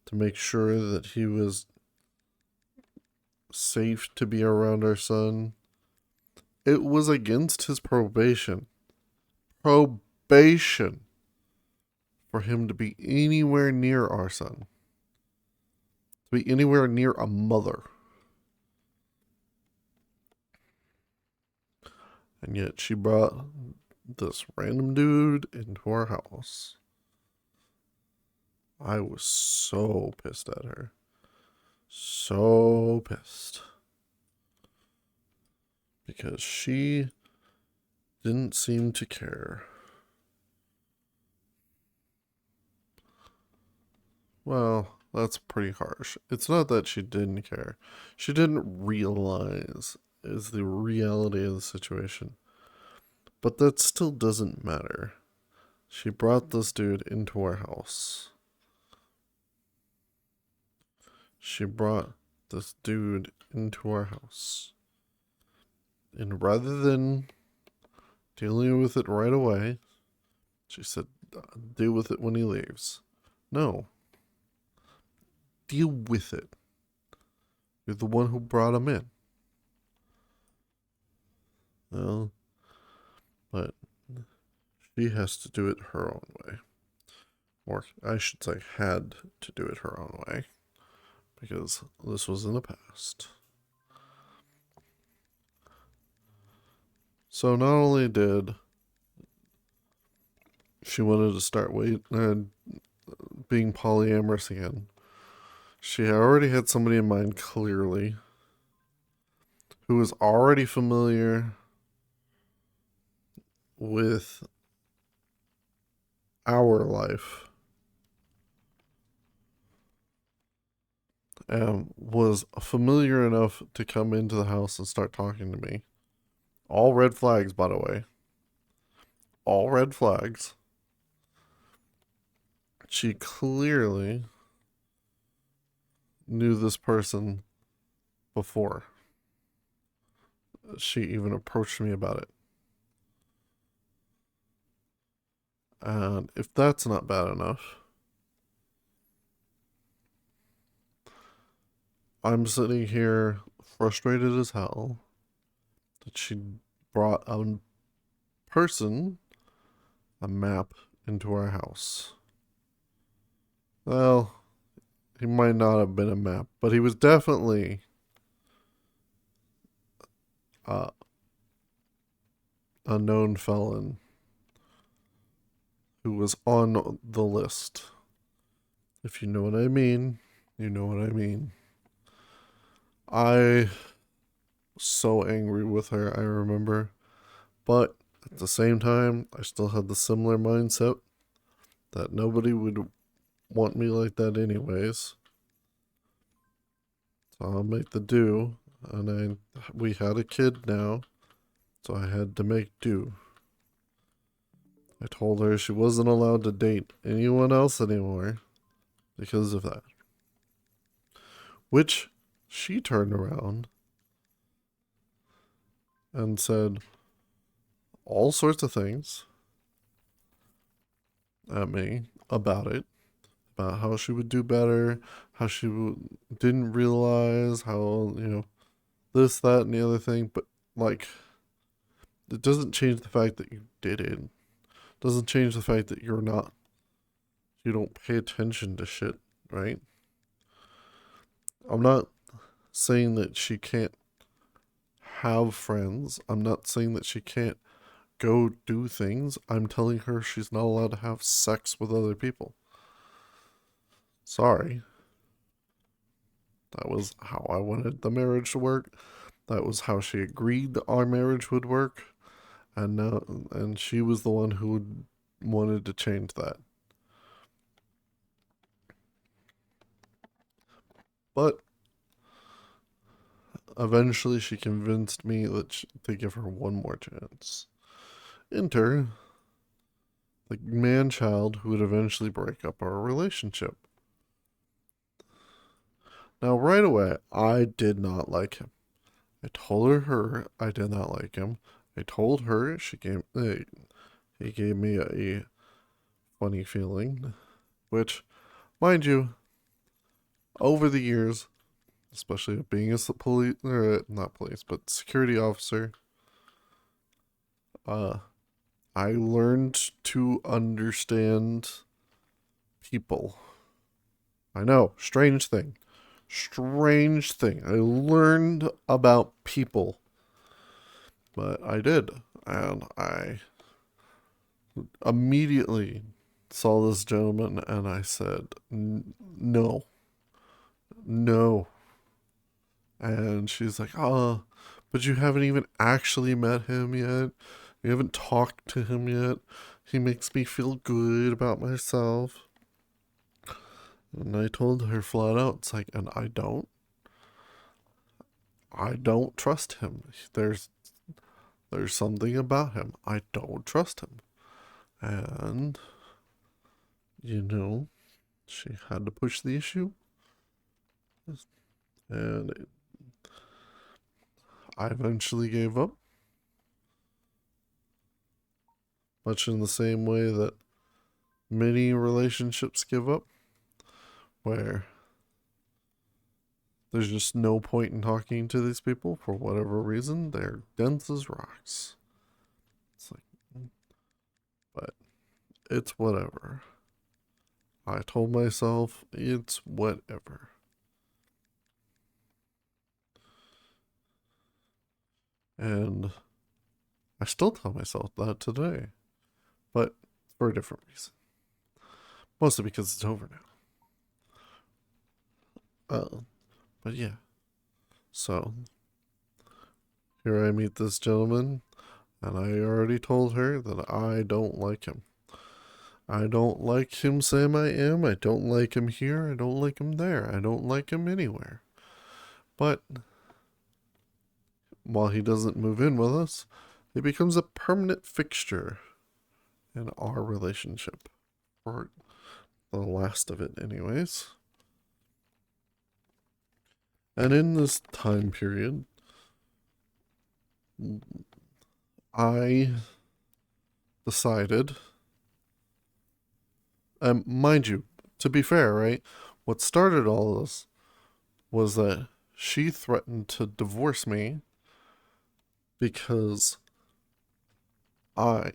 to make sure that he was safe to be around our son. It was against his probation. Probation for him to be anywhere near our son. To be anywhere near a mother. And yet she brought this random dude into our house. I was so pissed at her. So pissed. Because she didn't seem to care. Well, that's pretty harsh. It's not that she didn't care. She didn't realize is the reality of the situation. But that still doesn't matter. She brought this dude into our house. She brought this dude into our house. And rather than dealing with it right away, she said, deal with it when he leaves. No. Deal with it. You're the one who brought him in. Well, but she has to do it her own way. Or I should say, had to do it her own way. Because this was in the past. So not only did she wanted to start being polyamorous again, she already had somebody in mind clearly who was already familiar with our life and was familiar enough to come into the house and start talking to me. All red flags, by the way. All red flags. She clearly knew this person before she even approached me about it. And if that's not bad enough, I'm sitting here frustrated as hell that she brought a person, a map, into our house. Well, he might not have been a map, but he was definitely uh, a known felon who was on the list. If you know what I mean, you know what I mean. I was so angry with her, I remember. But at the same time, I still had the similar mindset that nobody would want me like that anyways. So I'll make the do. And we had a kid now, so I had to make do. I told her she wasn't allowed to date anyone else anymore because of that. Which she turned around and said all sorts of things at me about it, about how she would do better, how she didn't realize how, this, that, and the other thing. But, like, it doesn't change the fact that you did it. It doesn't change the fact that you don't pay attention to shit, right? I'm not saying that she can't have friends. I'm not saying that she can't go do things. I'm telling her she's not allowed to have sex with other people. Sorry. That was how I wanted the marriage to work. That was how she agreed that our marriage would work. And she was the one who wanted to change that. But eventually she convinced me to give her one more chance. Enter the man child who would eventually break up our relationship. Now, right away, I did not like him. I told her I did not like him. I told her he gave me a funny feeling, which, mind you, over the years, especially being a police, not police, but security officer, uh, I learned to understand people. I know, strange thing. Strange thing. I learned about people, but I did. And I immediately saw this gentleman and I said, no, no. And she's like, oh, but you haven't even actually met him yet. You haven't talked to him yet. He makes me feel good about myself. And I told her flat out, it's like, and I don't trust him. There's something about him. I don't trust him. And, you know, she had to push the issue. And I eventually gave up. Much in the same way that many relationships give up, where there's just no point in talking to these people for whatever reason. They're dense as rocks. It's like, but it's whatever. I told myself it's whatever. And I still tell myself that today, but for a different reason. Mostly because it's over now. But yeah. So here I meet this gentleman, and I already told her that I don't like him. I don't like him Sam I am. I don't like him here. I don't like him there. I don't like him anywhere. But while he doesn't move in with us, he becomes a permanent fixture in our relationship. Or the last of it, anyways. And in this time period, I decided, mind you, to be fair, right? What started all this was that she threatened to divorce me because I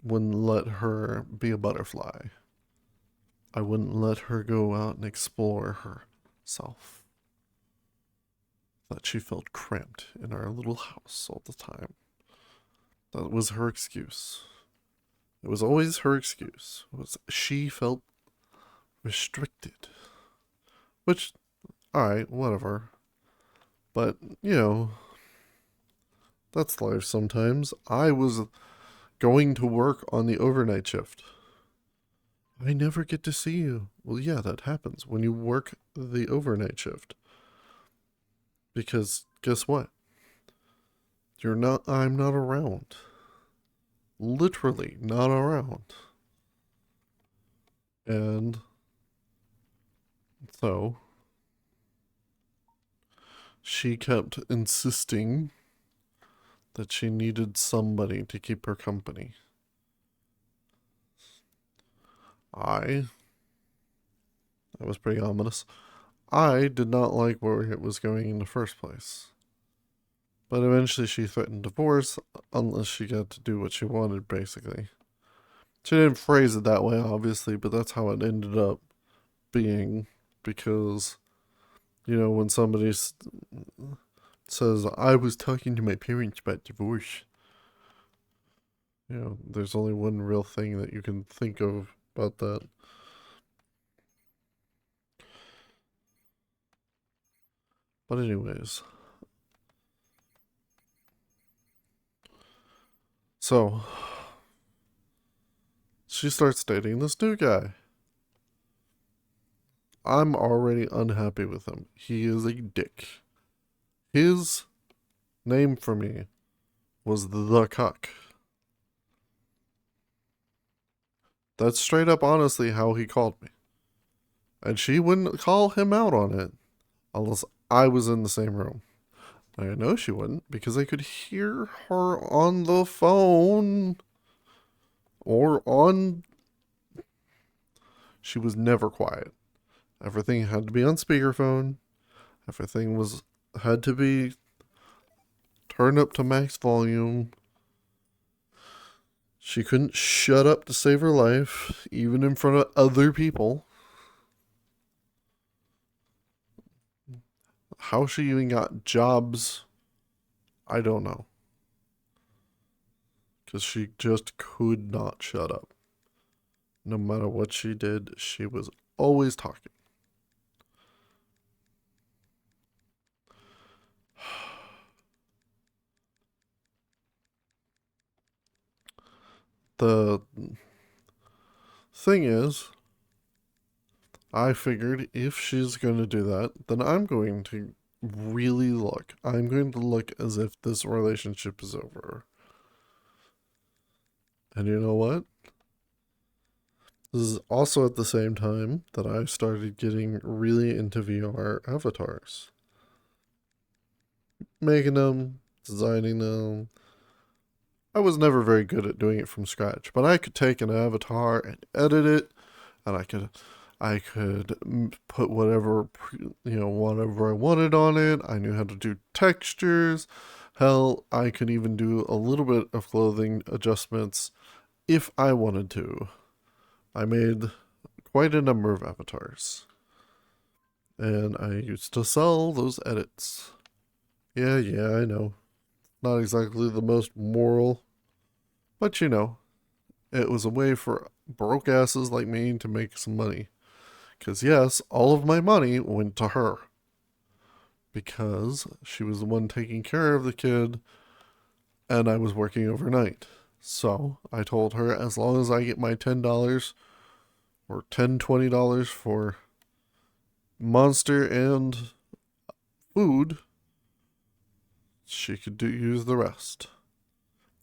wouldn't let her be a butterfly. I wouldn't let her go out and explore herself. That she felt cramped in our little house all the time. That was her excuse. It was always her excuse. It was she felt restricted. Which, alright, whatever. But, you know, that's life sometimes. I was going to work on the overnight shift. I never get to see you. Well, yeah, that happens when you work the overnight shift. Because guess what? I'm not around. Literally not around. And so she kept insisting that she needed somebody to keep her company. That was pretty ominous. I did not like where it was going in the first place. But eventually she threatened divorce unless she got to do what she wanted, basically. She didn't phrase it that way, obviously, but that's how it ended up being. Because, you know, when somebody says, I was talking to my parents about divorce, you know, there's only one real thing that you can think of about that. But anyways. So, she starts dating this new guy. I'm already unhappy with him. He is a dick. His name for me was the cuck. That's straight up honestly how he called me. And she wouldn't call him out on it unless I was in the same room. I know she wouldn't because I could hear her on the phone or on. She was never quiet. Everything had to be on speakerphone. Everything had to be turned up to max volume. She couldn't shut up to save her life, even in front of other people. How she even got jobs, I don't know. Because she just could not shut up. No matter what she did, she was always talking. The thing is, I figured if she's going to do that, then I'm going to really look. I'm going to look as if this relationship is over. And you know what? This is also at the same time that I started getting really into VR avatars. Making them, designing them. I was never very good at doing it from scratch, but I could take an avatar and edit it, and I could put whatever whatever I wanted on it. I knew how to do textures. Hell, I could even do a little bit of clothing adjustments if I wanted to. I made quite a number of avatars, and I used to sell those edits. Yeah, I know. Not exactly the most moral, but it was a way for broke asses like me to make some money. Because, yes, all of my money went to her. Because she was the one taking care of the kid, and I was working overnight. So I told her, as long as I get my $10 or $20 for Monster and food, she could use the rest.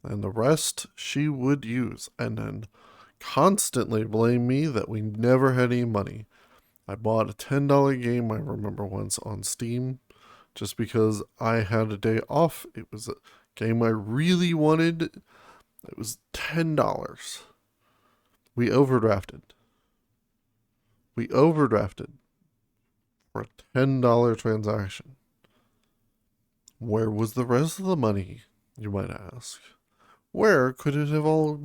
And the rest she would use, and then constantly blame me that we never had any money. I bought a $10 game, I remember once, on Steam, just because I had a day off. It was a game I really wanted. It was $10. We overdrafted. For a $10 transaction. Where was the rest of the money, you might ask? Where could it have all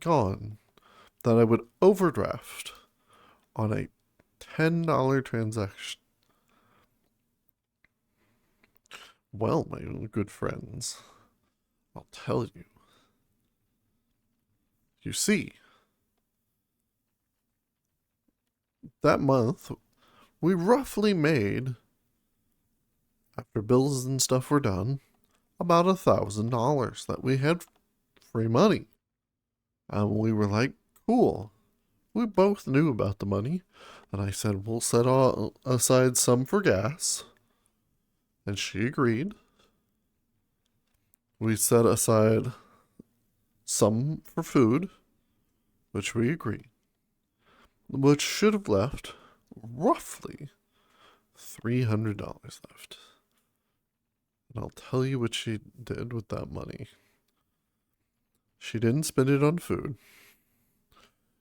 gone that I would overdraft on a $10 transaction? Well, my good friends, I'll tell you. You see, that month, we roughly made, after bills and stuff were done, about $1,000 that we had free money. And we were like, cool. We both knew about the money. And I said, we'll set aside some for gas. And she agreed. We set aside some for food, which we agreed. Which should have left roughly $300 left. And I'll tell you what she did with that money. She didn't spend it on food.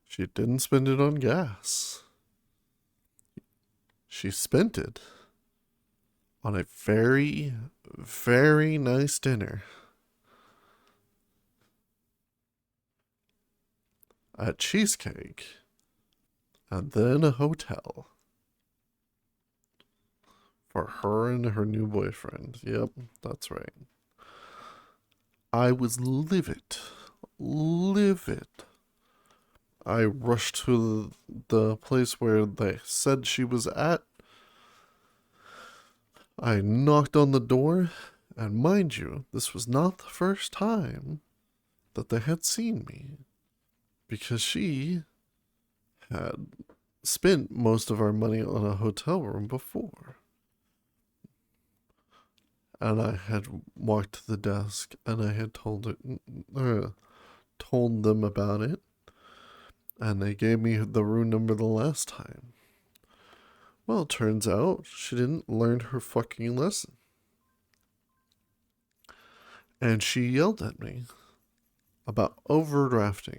She didn't spend it on gas. She spent it on a very, very nice dinner at Cheesecake, and then a hotel for her and her new boyfriend. Yep, that's right. I was livid. I rushed to the place where they said she was at. I knocked on the door, and mind you, this was not the first time that they had seen me, because she had spent most of our money on a hotel room before. And I had walked to the desk, and I had told them about it, and they gave me the room number the last time. Well, it turns out she didn't learn her fucking lesson. And she yelled at me about overdrafting